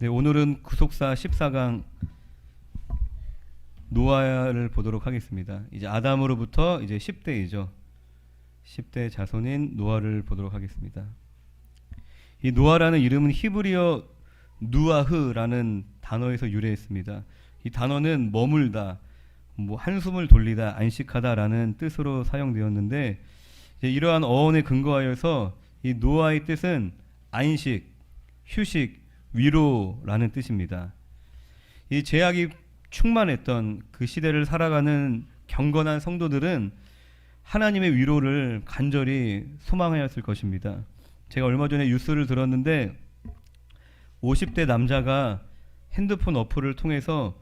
네, 오늘은 구속사 14강 노아를 보도록 하겠습니다. 이제 아담으로부터 이제 10대이죠. 10대 자손인 노아를 보도록 하겠습니다. 이 노아라는 이름은 히브리어 누아흐라는 단어에서 유래했습니다. 이 단어는 머물다, 한숨을 돌리다, 안식하다라는 뜻으로 사용되었는데, 이제 이러한 어원에 근거하여서 이 노아의 뜻은 안식, 휴식, 위로라는 뜻입니다. 이 죄악이 충만했던 그 시대를 살아가는 경건한 성도들은 하나님의 위로를 간절히 소망하였을 것입니다. 제가 얼마 전에 뉴스를 들었는데 50대 남자가 핸드폰 어플을 통해서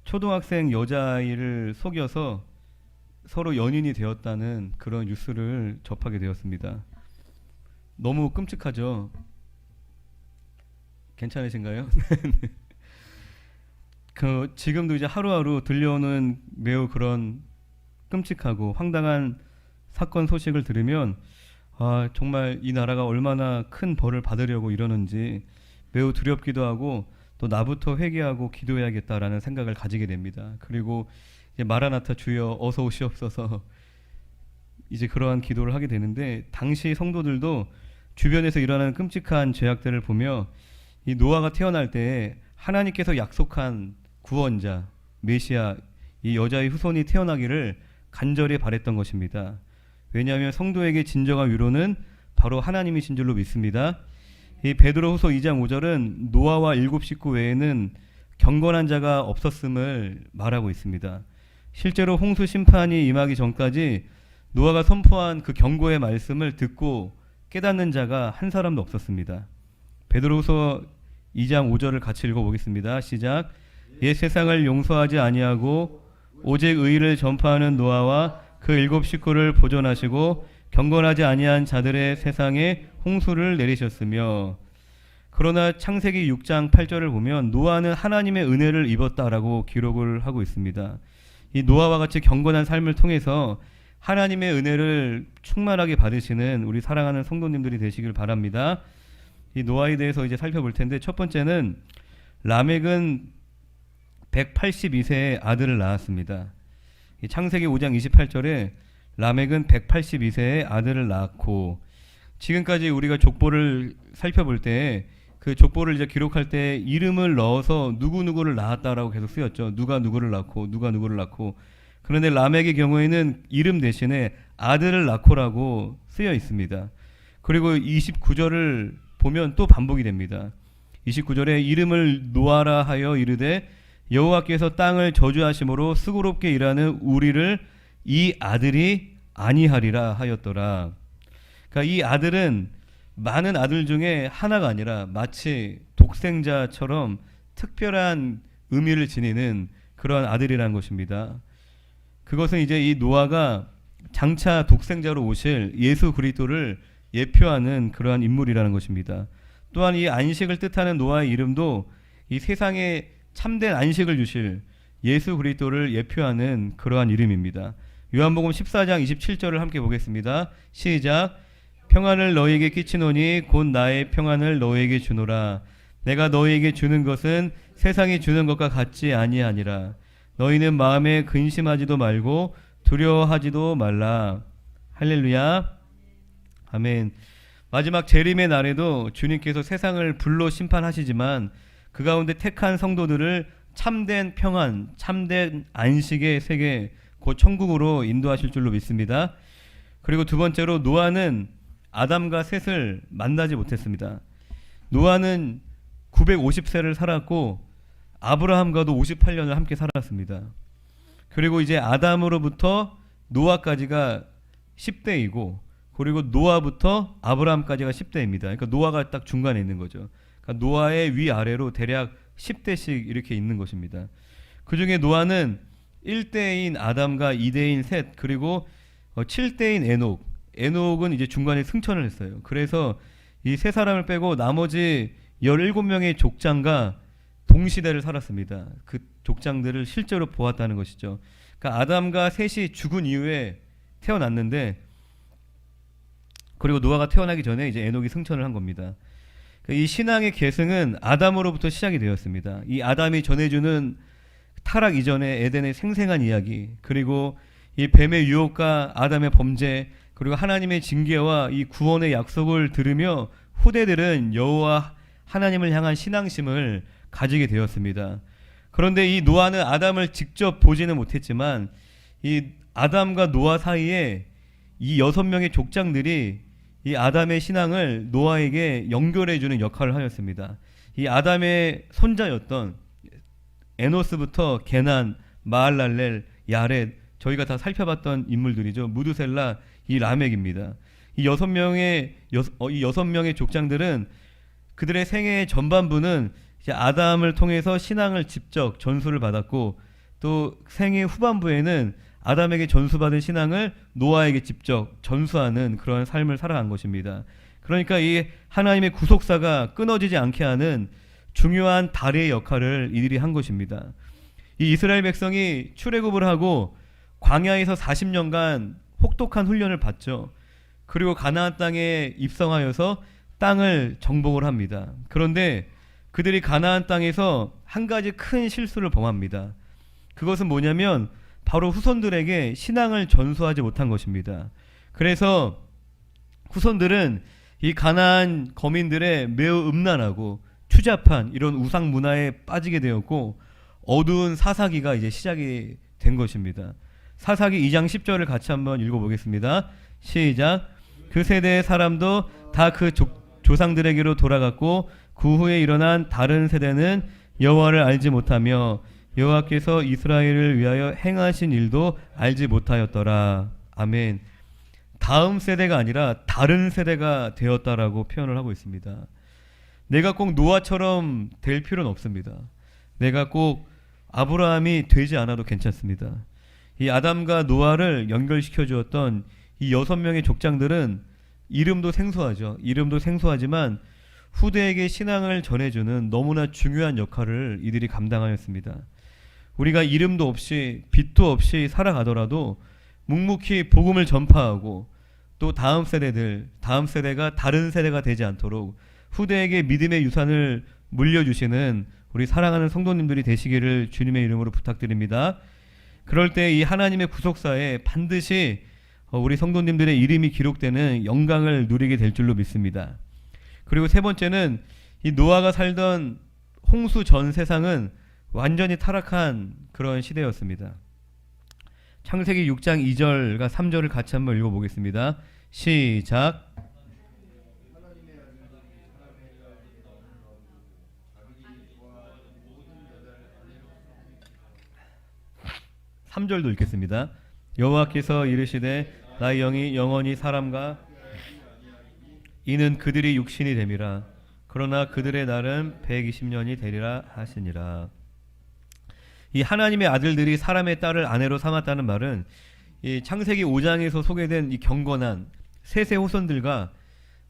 초등학생 여자아이를 속여서 서로 연인이 되었다는 그런 뉴스를 접하게 되었습니다. 너무 끔찍하죠? 괜찮으신가요? 지금도 이제 하루하루 들려오는 매우 그런 끔찍하고 황당한 사건 소식을 들으면 정말 이 나라가 얼마나 큰 벌을 받으려고 이러는지 매우 두렵기도 하고 또 나부터 회개하고 기도해야겠다라는 생각을 가지게 됩니다. 그리고 이제 마라나타 주여 어서 오시옵소서 이제 그러한 기도를 하게 되는데, 당시 성도들도 주변에서 일어나는 끔찍한 죄악들을 보며 이 노아가 태어날 때 하나님께서 약속한 구원자 메시아 이 여자의 후손이 태어나기를 간절히 바랬던 것입니다. 왜냐하면 성도에게 진정한 위로는 바로 하나님이신 줄로 믿습니다. 이 베드로후서 2장 5절은 노아와 7 식구 외에는 경건한 자가 없었음을 말하고 있습니다. 실제로 홍수 심판이 임하기 전까지 노아가 선포한 그 경고의 말씀을 듣고 깨닫는 자가 한 사람도 없었습니다. 베드로후서 2장 5절을 같이 읽어보겠습니다. 시작. 옛 세상을 용서하지 아니하고 오직 의를 전파하는 노아와 그 7 식구를 보존하시고 경건하지 아니한 자들의 세상에 홍수를 내리셨으며. 그러나 창세기 6장 8절을 보면 노아는 하나님의 은혜를 입었다라고 기록을 하고 있습니다. 이 노아와 같이 경건한 삶을 통해서 하나님의 은혜를 충만하게 받으시는 우리 사랑하는 성도님들이 되시길 바랍니다. 이 노아에 대해서 이제 살펴볼 텐데, 첫 번째는 라멕은 182세의 아들을 낳았습니다. 이 창세기 5장 28절에 라멕은 182세의 아들을 낳았고, 지금까지 우리가 족보를 살펴볼 때 그 족보를 이제 기록할 때 이름을 넣어서 누구누구를 낳았다라고 계속 쓰였죠. 누가 누구를 낳고 누가 누구를 낳고. 그런데 라멕의 경우에는 이름 대신에 아들을 낳고라고 쓰여 있습니다. 그리고 29절을 보면 또 반복이 됩니다. 29절에 이름을 노아라 하여 이르되 여호와께서 땅을 저주하심으로 수고롭게 일하는 우리를 이 아들이 아니하리라 하였더라. 그러니까 이 아들은 많은 아들 중에 하나가 아니라 마치 독생자처럼 특별한 의미를 지니는 그러한 아들이라는 것입니다. 그것은 이제 이 노아가 장차 독생자로 오실 예수 그리스도를 예표하는 그러한 인물이라는 것입니다. 또한 이 안식을 뜻하는 노아의 이름도 이 세상에 참된 안식을 주실 예수 그리스도를 예표하는 그러한 이름입니다. 요한복음 14장 27절을 함께 보겠습니다. 시작. 평안을 너희에게 끼치노니 곧 나의 평안을 너희에게 주노라. 내가 너희에게 주는 것은 세상이 주는 것과 같지 아니하니라. 너희는 마음에 근심하지도 말고 두려워하지도 말라. 할렐루야. 아멘. 마지막 재림의 날에도 주님께서 세상을 불로 심판하시지만 그 가운데 택한 성도들을 참된 평안, 참된 안식의 세계, 곧 천국으로 인도하실 줄로 믿습니다. 그리고 두 번째로 노아는 아담과 셋을 만나지 못했습니다. 노아는 950세를 살았고 아브라함과도 58년을 함께 살았습니다. 그리고 이제 아담으로부터 노아까지가 10대이고, 그리고 노아부터 아브라함까지가 10대입니다. 그러니까 노아가 딱 중간에 있는 거죠. 그러니까 노아의 위아래로 대략 10대씩 이렇게 있는 것입니다. 그 중에 노아는 1대인 아담과 2대인 셋, 그리고 7대인 에녹은 이제 중간에 승천을 했어요. 그래서 이 세 사람을 빼고 나머지 17명의 족장과 동시대를 살았습니다. 그 족장들을 실제로 보았다는 것이죠. 그러니까 아담과 셋이 죽은 이후에 태어났는데, 그리고 노아가 태어나기 전에 이제 에녹이 승천을 한 겁니다. 이 신앙의 계승은 아담으로부터 시작이 되었습니다. 이 아담이 전해주는 타락 이전의 에덴의 생생한 이야기, 그리고 이 뱀의 유혹과 아담의 범죄, 그리고 하나님의 징계와 이 구원의 약속을 들으며 후대들은 여호와 하나님을 향한 신앙심을 가지게 되었습니다. 그런데 이 노아는 아담을 직접 보지는 못했지만 이 아담과 노아 사이에 이 6명의 족장들이 이 아담의 신앙을 노아에게 연결해주는 역할을 하였습니다. 이 아담의 손자였던 에노스부터 게난, 마할랄렐, 야렛, 저희가 다 살펴봤던 인물들이죠. 무드셀라, 이 라멕입니다. 이 6명의 족장들은 그들의 생애의 전반부는 이제 아담을 통해서 신앙을 직접 전수를 받았고, 또 생애 후반부에는 아담에게 전수받은 신앙을 노아에게 직접 전수하는 그런 삶을 살아간 것입니다. 그러니까 이 하나님의 구속사가 끊어지지 않게 하는 중요한 다리의 역할을 이들이 한 것입니다. 이 이스라엘 백성이 출애굽을 하고 광야에서 40년간 혹독한 훈련을 받죠. 그리고 가나안 땅에 입성하여서 땅을 정복을 합니다. 그런데 그들이 가나안 땅에서 한 가지 큰 실수를 범합니다. 그것은 뭐냐면 바로 후손들에게 신앙을 전수하지 못한 것입니다. 그래서 후손들은 이 가나안 거민들의 매우 음란하고 추잡한 이런 우상 문화에 빠지게 되었고, 어두운 사사기가 이제 시작이 된 것입니다. 사사기 2장 10절을 같이 한번 읽어보겠습니다. 시작. 그 세대의 사람도 다 그 조상들에게로 돌아갔고 그 후에 일어난 다른 세대는 여호와를 알지 못하며 여호와께서 이스라엘을 위하여 행하신 일도 알지 못하였더라. 아멘. 다음 세대가 아니라 다른 세대가 되었다라고 표현을 하고 있습니다. 내가 꼭 노아처럼 될 필요는 없습니다. 내가 꼭 아브라함이 되지 않아도 괜찮습니다. 이 아담과 노아를 연결시켜 주었던 이 6명의 족장들은 이름도 생소하죠. 이름도 생소하지만 후대에게 신앙을 전해주는 너무나 중요한 역할을 이들이 감당하였습니다. 우리가 이름도 없이 빛도 없이 살아가더라도 묵묵히 복음을 전파하고 또 다음 세대가 다른 세대가 되지 않도록 후대에게 믿음의 유산을 물려주시는 우리 사랑하는 성도님들이 되시기를 주님의 이름으로 부탁드립니다. 그럴 때 이 하나님의 구속사에 반드시 우리 성도님들의 이름이 기록되는 영광을 누리게 될 줄로 믿습니다. 그리고 세 번째는 이 노아가 살던 홍수 전 세상은 완전히 타락한 그런 시대였습니다. 창세기 6장 2절과 3절을 같이 한번 읽어보겠습니다. 시작. 3절도 읽겠습니다. 여호와께서 이르시되 나의 영이 영원히 사람과 이는 그들이 육신이 됨이라. 그러나 그들의 날은 120년이 되리라 하시니라. 이 하나님의 아들들이 사람의 딸을 아내로 삼았다는 말은 이 창세기 5장에서 소개된 이 경건한 셋의 후손들과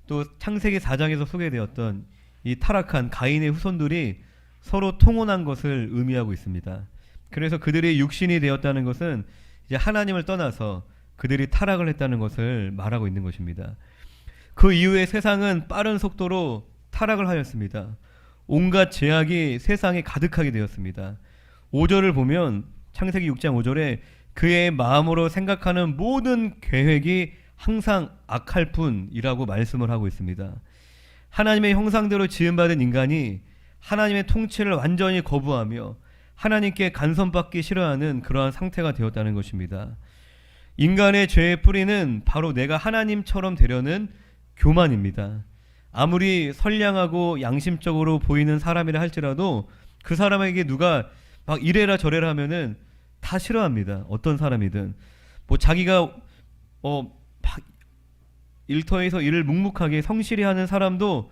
또 창세기 4장에서 소개되었던 이 타락한 가인의 후손들이 서로 통혼한 것을 의미하고 있습니다. 그래서 그들이 육신이 되었다는 것은 이제 하나님을 떠나서 그들이 타락을 했다는 것을 말하고 있는 것입니다. 그 이후에 세상은 빠른 속도로 타락을 하였습니다. 온갖 죄악이 세상에 가득하게 되었습니다. 5절을 보면 창세기 6장 5절에 그의 마음으로 생각하는 모든 계획이 항상 악할 뿐이라고 말씀을 하고 있습니다. 하나님의 형상대로 지음받은 인간이 하나님의 통치를 완전히 거부하며 하나님께 간섭받기 싫어하는 그러한 상태가 되었다는 것입니다. 인간의 죄의 뿌리는 바로 내가 하나님처럼 되려는 교만입니다. 아무리 선량하고 양심적으로 보이는 사람이라 할지라도 그 사람에게 누가 막 이래라 저래라 하면은 다 싫어합니다. 어떤 사람이든 뭐 자기가 일터에서 일을 묵묵하게 성실히 하는 사람도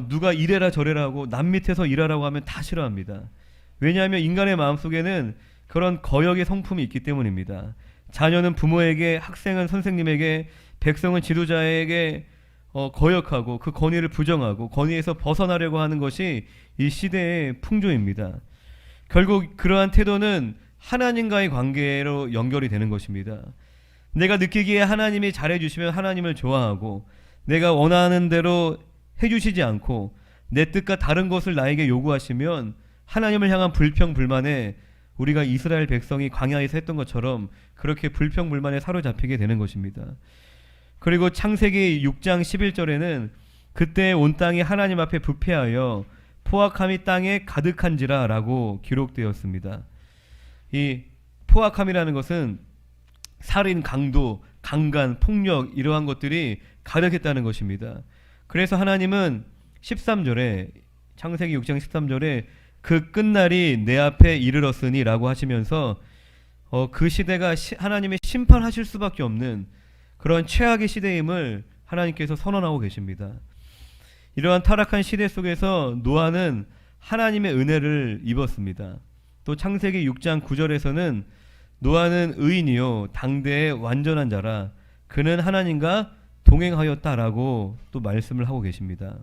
누가 이래라 저래라 하고 남 밑에서 일하라고 하면 다 싫어합니다. 왜냐하면 인간의 마음속에는 그런 거역의 성품이 있기 때문입니다. 자녀는 부모에게, 학생은 선생님에게, 백성은 지도자에게 거역하고 그 권위를 부정하고 권위에서 벗어나려고 하는 것이 이 시대의 풍조입니다. 결국 그러한 태도는 하나님과의 관계로 연결이 되는 것입니다. 내가 느끼기에 하나님이 잘해주시면 하나님을 좋아하고 내가 원하는 대로 해주시지 않고 내 뜻과 다른 것을 나에게 요구하시면 하나님을 향한 불평불만에 우리가 이스라엘 백성이 광야에서 했던 것처럼 그렇게 불평불만에 사로잡히게 되는 것입니다. 그리고 창세기 6장 11절에는 그때 온 땅이 하나님 앞에 부패하여 포악함이 땅에 가득한지라 라고 기록되었습니다. 이 포악함이라는 것은 살인, 강도, 강간, 폭력 이러한 것들이 가득했다는 것입니다. 그래서 하나님은 13절에 창세기 6장 13절에 그 끝날이 내 앞에 이르렀으니 라고 하시면서 그 시대가 하나님의 심판하실 수밖에 없는 그런 최악의 시대임을 하나님께서 선언하고 계십니다. 이러한 타락한 시대 속에서 노아는 하나님의 은혜를 입었습니다. 또 창세기 6장 9절에서는 노아는 의인이요 당대의 완전한 자라 그는 하나님과 동행하였다라고 또 말씀을 하고 계십니다.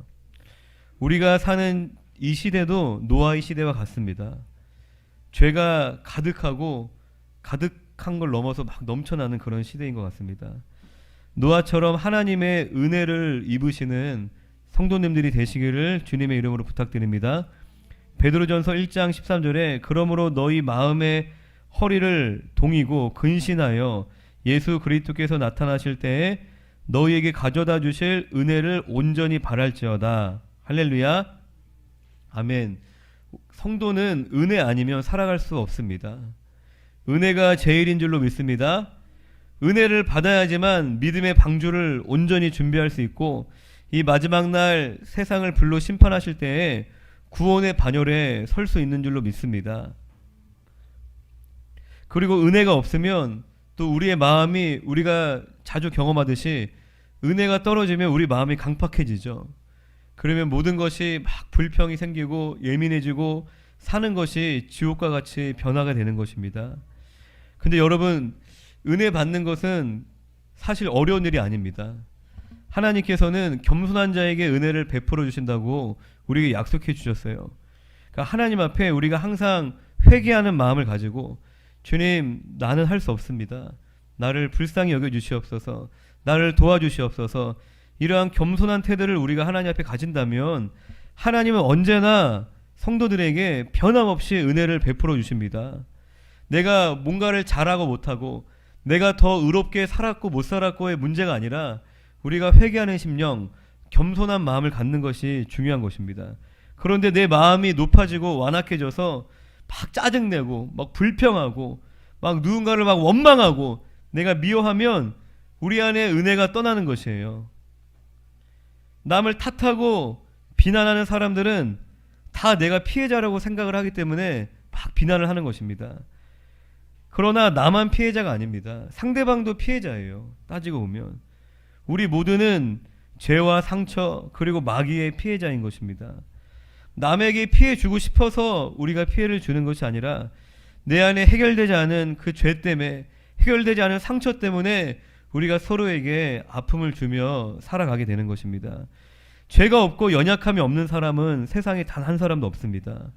우리가 사는 이 시대도 노아의 시대와 같습니다. 죄가 가득하고 가득한 걸 넘어서 막 넘쳐나는 그런 시대인 것 같습니다. 노아처럼 하나님의 은혜를 입으시는 성도님들이 되시기를 주님의 이름으로 부탁드립니다. 베드로전서 1장 13절에 그러므로 너희 마음의 허리를 동이고 근신하여 예수 그리스도께서 나타나실 때에 너희에게 가져다 주실 은혜를 온전히 바랄지어다. 할렐루야. 아멘. 성도는 은혜 아니면 살아갈 수 없습니다. 은혜가 제일인 줄로 믿습니다. 은혜를 받아야지만 믿음의 방주를 온전히 준비할 수 있고 이 마지막 날 세상을 불로 심판하실 때에 구원의 반열에 설 수 있는 줄로 믿습니다. 그리고 은혜가 없으면 또 우리의 마음이 우리가 자주 경험하듯이 은혜가 떨어지면 우리 마음이 강팍해지죠. 그러면 모든 것이 막 불평이 생기고 예민해지고 사는 것이 지옥과 같이 변화가 되는 것입니다. 근데 여러분 은혜 받는 것은 사실 어려운 일이 아닙니다. 하나님께서는 겸손한 자에게 은혜를 베풀어 주신다고 우리에게 약속해 주셨어요. 그러니까 하나님 앞에 우리가 항상 회개하는 마음을 가지고 주님 나는 할 수 없습니다. 나를 불쌍히 여겨 주시옵소서. 나를 도와주시옵소서. 이러한 겸손한 태도를 우리가 하나님 앞에 가진다면 하나님은 언제나 성도들에게 변함없이 은혜를 베풀어 주십니다. 내가 뭔가를 잘하고 못하고 내가 더 의롭게 살았고 못 살았고의 문제가 아니라 우리가 회개하는 심령, 겸손한 마음을 갖는 것이 중요한 것입니다. 그런데 내 마음이 높아지고 완악해져서 막 짜증내고 막 불평하고 막 누군가를 막 원망하고 내가 미워하면 우리 안에 은혜가 떠나는 것이에요. 남을 탓하고 비난하는 사람들은 다 내가 피해자라고 생각을 하기 때문에 막 비난을 하는 것입니다. 그러나 나만 피해자가 아닙니다. 상대방도 피해자예요. 따지고 보면 우리 모두는 죄와 상처 그리고 마귀의 피해자인 것입니다. 남에게 피해 주고 싶어서 우리가 피해를 주는 것이 아니라 내 안에 해결되지 않은 그 죄 때문에 해결되지 않은 상처 때문에 우리가 서로에게 아픔을 주며 살아가게 되는 것입니다. 죄가 없고 연약함이 없는 사람은 세상에 단 한 사람도 없습니다.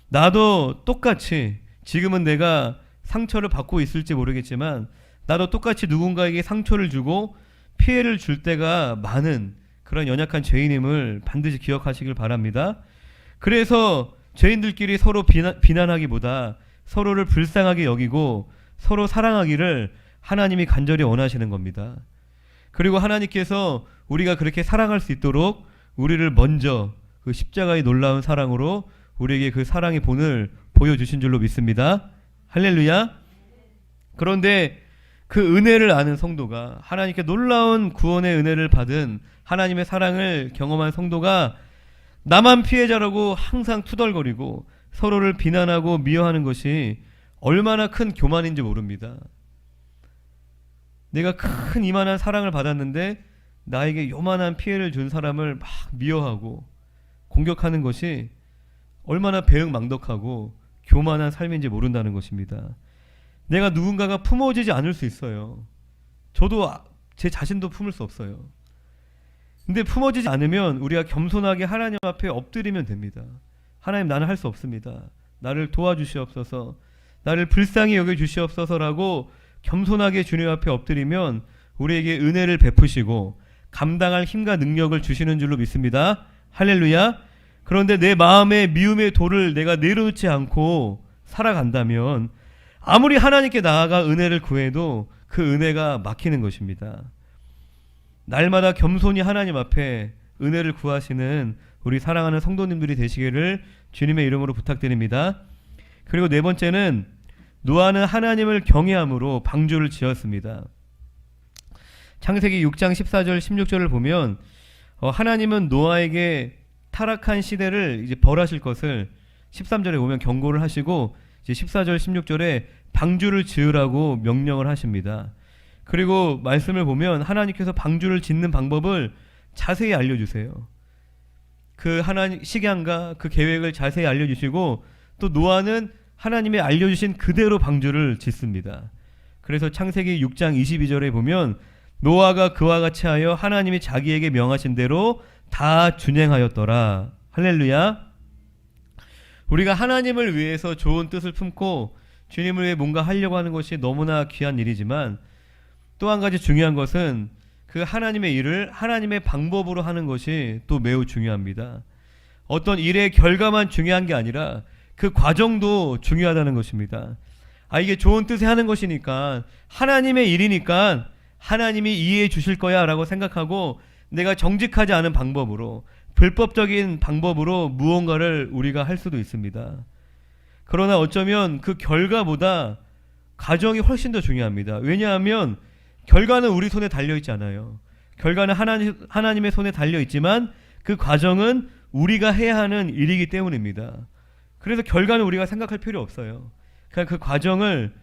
나도 똑같이 지금은 내가 상처를 받고 있을지 모르겠지만 나도 똑같이 누군가에게 상처를 주고 피해를 줄 때가 많은 그런 연약한 죄인임을 반드시 기억하시길 바랍니다. 그래서 죄인들끼리 서로 비난하기보다 서로를 불쌍하게 여기고 서로 사랑하기를 하나님이 간절히 원하시는 겁니다. 그리고 하나님께서 우리가 그렇게 사랑할 수 있도록 우리를 먼저 그 십자가의 놀라운 사랑으로 우리에게 그 사랑의 본을 보여주신 줄로 믿습니다. 할렐루야. 그런데 그 은혜를 아는 성도가 하나님께 놀라운 구원의 은혜를 받은 하나님의 사랑을 경험한 성도가 나만 피해자라고 항상 투덜거리고 서로를 비난하고 미워하는 것이 얼마나 큰 교만인지 모릅니다. 내가 큰 이만한 사랑을 받았는데 나에게 요만한 피해를 준 사람을 막 미워하고 공격하는 것이 얼마나 배은망덕하고 교만한 삶인지 모른다는 것입니다. 내가 누군가가 품어지지 않을 수 있어요. 저도 제 자신도 품을 수 없어요. 근데 품어지지 않으면 우리가 겸손하게 하나님 앞에 엎드리면 됩니다. 하나님 나는 할 수 없습니다. 나를 도와주시옵소서. 나를 불쌍히 여겨주시옵소서라고 겸손하게 주님 앞에 엎드리면 우리에게 은혜를 베푸시고 감당할 힘과 능력을 주시는 줄로 믿습니다. 할렐루야. 그런데 내 마음의 미움의 돌을 내가 내려놓지 않고 살아간다면 아무리 하나님께 나아가 은혜를 구해도 그 은혜가 막히는 것입니다. 날마다 겸손히 하나님 앞에 은혜를 구하시는 우리 사랑하는 성도님들이 되시기를 주님의 이름으로 부탁드립니다. 그리고 네 번째는 노아는 하나님을 경외함으로 방주를 지었습니다. 창세기 6장 14절 16절을 보면 하나님은 노아에게 타락한 시대를 이제 벌하실 것을 13절에 보면 경고를 하시고 이제 14절 16절에 방주를 지으라고 명령을 하십니다. 그리고 말씀을 보면 하나님께서 방주를 짓는 방법을 자세히 알려주세요. 그 하나님 식양과 그 계획을 자세히 알려주시고 또 노아는 하나님이 알려주신 그대로 방주를 짓습니다. 그래서 창세기 6장 22절에 보면 노아가 그와 같이 하여 하나님이 자기에게 명하신 대로 다 준행하였더라. 할렐루야. 우리가 하나님을 위해서 좋은 뜻을 품고 주님을 위해 뭔가 하려고 하는 것이 너무나 귀한 일이지만 또 한 가지 중요한 것은 그 하나님의 일을 하나님의 방법으로 하는 것이 또 매우 중요합니다. 어떤 일의 결과만 중요한 게 아니라 그 과정도 중요하다는 것입니다. 이게 좋은 뜻에 하는 것이니까 하나님의 일이니까 하나님이 이해해 주실 거야 라고 생각하고 내가 정직하지 않은 방법으로 불법적인 방법으로 무언가를 우리가 할 수도 있습니다. 그러나 어쩌면 그 결과보다 과정이 훨씬 더 중요합니다. 왜냐하면 결과는 우리 손에 달려있지 않아요. 결과는 하나님의 손에 달려있지만 그 과정은 우리가 해야 하는 일이기 때문입니다. 그래서 결과는 우리가 생각할 필요 없어요. 그냥 그 과정을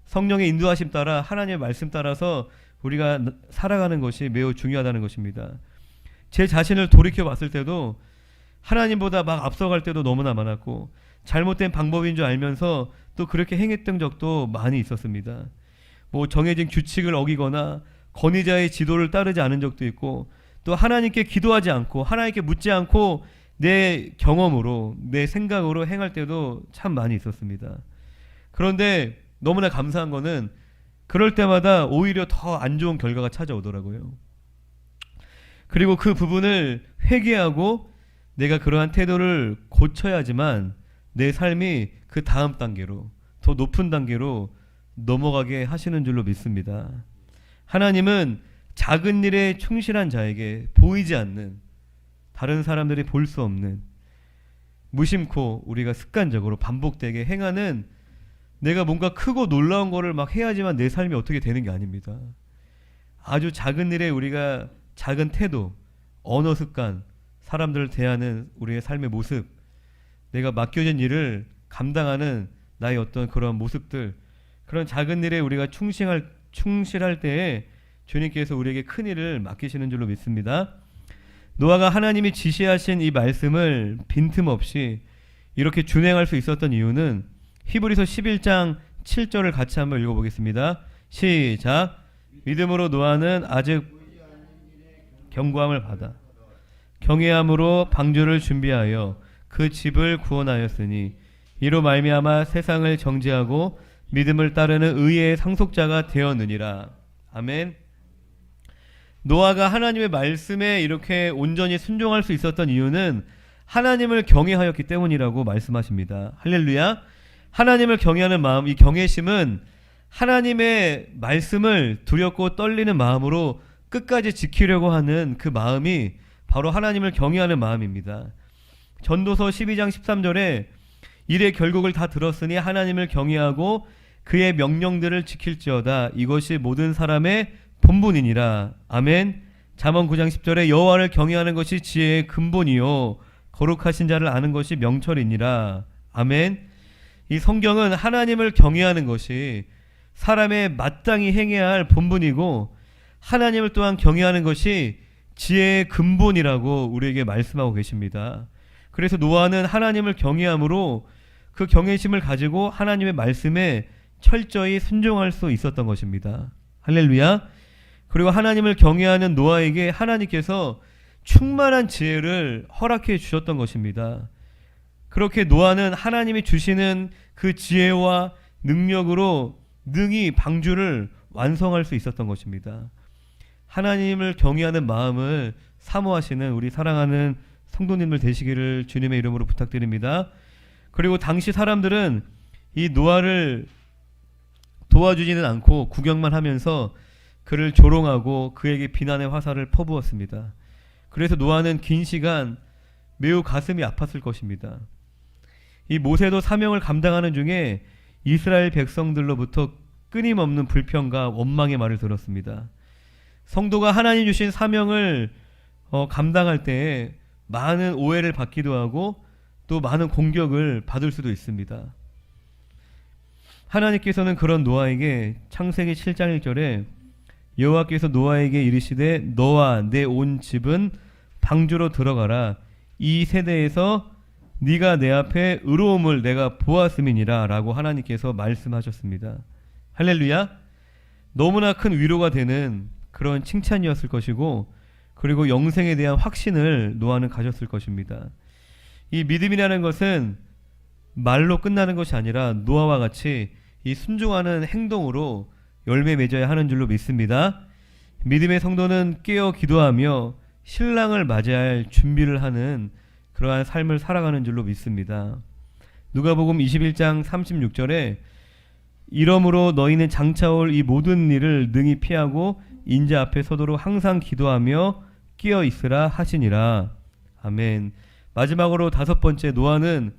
성령의 인도하심 따라 하나님의 말씀 따라서 우리가 살아가는 것이 매우 중요하다는 것입니다. 제 자신을 돌이켜 봤을 때도 하나님보다 막 앞서갈 때도 너무나 많았고 잘못된 방법인 줄 알면서 또 그렇게 행했던 적도 많이 있었습니다. 뭐 정해진 규칙을 어기거나 권위자의 지도를 따르지 않은 적도 있고 또 하나님께 기도하지 않고 하나님께 묻지 않고 내 경험으로 내 생각으로 행할 때도 참 많이 있었습니다. 그런데 너무나 감사한 거는 그럴 때마다 오히려 더 안 좋은 결과가 찾아오더라고요. 그리고 그 부분을 회개하고 내가 그러한 태도를 고쳐야지만 내 삶이 그 다음 단계로 더 높은 단계로 넘어가게 하시는 줄로 믿습니다. 하나님은 작은 일에 충실한 자에게 보이지 않는 다른 사람들이 볼 수 없는 무심코 우리가 습관적으로 반복되게 행하는 내가 뭔가 크고 놀라운 거를 막 해야지만 내 삶이 어떻게 되는 게 아닙니다. 아주 작은 일에 우리가 작은 태도, 언어 습관, 사람들을 대하는 우리의 삶의 모습, 내가 맡겨진 일을 감당하는 나의 어떤 그런 모습들, 그런 작은 일에 우리가 충실할 때에 주님께서 우리에게 큰 일을 맡기시는 줄로 믿습니다. 노아가 하나님이 지시하신 이 말씀을 빈틈없이 이렇게 준행할 수 있었던 이유는 히브리서 11장 7절을 같이 한번 읽어보겠습니다. 시작. 믿음으로 노아는 아직 경고함을 받아 경외함으로 방주를 준비하여 그 집을 구원하였으니 이로 말미암아 세상을 정죄하고 믿음을 따르는 의의 상속자가 되었느니라. 아멘. 노아가 하나님의 말씀에 이렇게 온전히 순종할 수 있었던 이유는 하나님을 경외하였기 때문이라고 말씀하십니다. 할렐루야. 하나님을 경외하는 마음, 이 경외심은 하나님의 말씀을 두렵고 떨리는 마음으로 끝까지 지키려고 하는 그 마음이 바로 하나님을 경외하는 마음입니다. 전도서 12장 13절에 이래 결국을 다 들었으니 하나님을 경외하고 그의 명령들을 지킬지어다. 이것이 모든 사람의 본분이니라. 아멘. 잠언 9장 10절에 여호와를 경외하는 것이 지혜의 근본이요 거룩하신 자를 아는 것이 명철이니라. 아멘. 이 성경은 하나님을 경외하는 것이 사람의 마땅히 행해야 할 본분이고 하나님을 또한 경외하는 것이 지혜의 근본이라고 우리에게 말씀하고 계십니다. 그래서 노아는 하나님을 경외함으로 그 경외심을 가지고 하나님의 말씀에 철저히 순종할 수 있었던 것입니다. 할렐루야. 그리고 하나님을 경외하는 노아에게 하나님께서 충만한 지혜를 허락해 주셨던 것입니다. 그렇게 노아는 하나님이 주시는 그 지혜와 능력으로 능히 방주를 완성할 수 있었던 것입니다. 하나님을 경외하는 마음을 사모하시는 우리 사랑하는 성도님들 되시기를 주님의 이름으로 부탁드립니다. 그리고 당시 사람들은 이 노아를 도와주지는 않고 구경만 하면서 그를 조롱하고 그에게 비난의 화살을 퍼부었습니다. 그래서 노아는 긴 시간 매우 가슴이 아팠을 것입니다. 이 모세도 사명을 감당하는 중에 이스라엘 백성들로부터 끊임없는 불평과 원망의 말을 들었습니다. 성도가 하나님 주신 사명을 감당할 때에 많은 오해를 받기도 하고 또 많은 공격을 받을 수도 있습니다. 하나님께서는 그런 노아에게 창세기 7장 1절에 여호와께서 노아에게 이르시되 너와 내 온 집은 방주로 들어가라. 이 세대에서 네가 내 앞에 의로움을 내가 보았음이니라 라고 하나님께서 말씀하셨습니다. 할렐루야. 너무나 큰 위로가 되는 그런 칭찬이었을 것이고 그리고 영생에 대한 확신을 노아는 가졌을 것입니다. 이 믿음이라는 것은 말로 끝나는 것이 아니라 노아와 같이 이 순종하는 행동으로 열매 맺어야 하는 줄로 믿습니다. 믿음의 성도는 깨어 기도하며 신랑을 맞이할 준비를 하는 그러한 삶을 살아가는 줄로 믿습니다. 누가복음 21장 36절에 이러므로 너희는 장차 올 이 모든 일을 능히 피하고 인자 앞에 서도록 항상 기도하며 끼어 있으라 하시니라. 아멘. 마지막으로 5번째, 노아는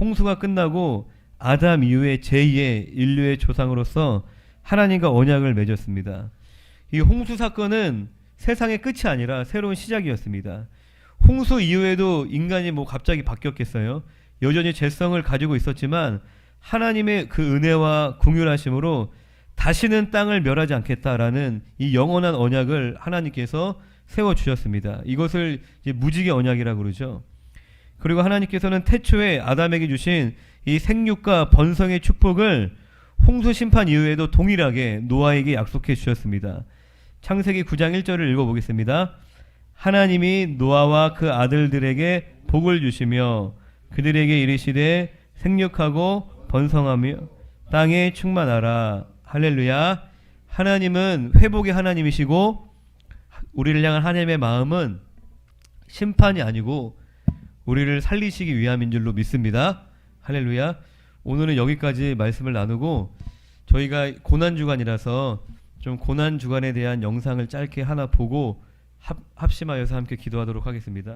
홍수가 끝나고 아담 이후에 제2의 인류의 조상으로서 하나님과 언약을 맺었습니다. 이 홍수 사건은 세상의 끝이 아니라 새로운 시작이었습니다. 홍수 이후에도 인간이 갑자기 바뀌었겠어요? 여전히 죄성을 가지고 있었지만 하나님의 그 은혜와 긍휼하심으로 다시는 땅을 멸하지 않겠다라는 이 영원한 언약을 하나님께서 세워주셨습니다. 이것을 이제 무지개 언약이라고 그러죠. 그리고 하나님께서는 태초에 아담에게 주신 이 생육과 번성의 축복을 홍수 심판 이후에도 동일하게 노아에게 약속해 주셨습니다. 창세기 9장 1절을 읽어보겠습니다. 하나님이 노아와 그 아들들에게 복을 주시며 그들에게 이르시되 생육하고 번성하며 땅에 충만하라. 할렐루야. 하나님은 회복의 하나님이시고 우리를 향한 하나님의 마음은 심판이 아니고 우리를 살리시기 위함인 줄로 믿습니다. 할렐루야. 오늘은 여기까지 말씀을 나누고 저희가 고난주간이라서 좀 고난주간에 대한 영상을 짧게 하나 보고 합심하여서 함께 기도하도록 하겠습니다.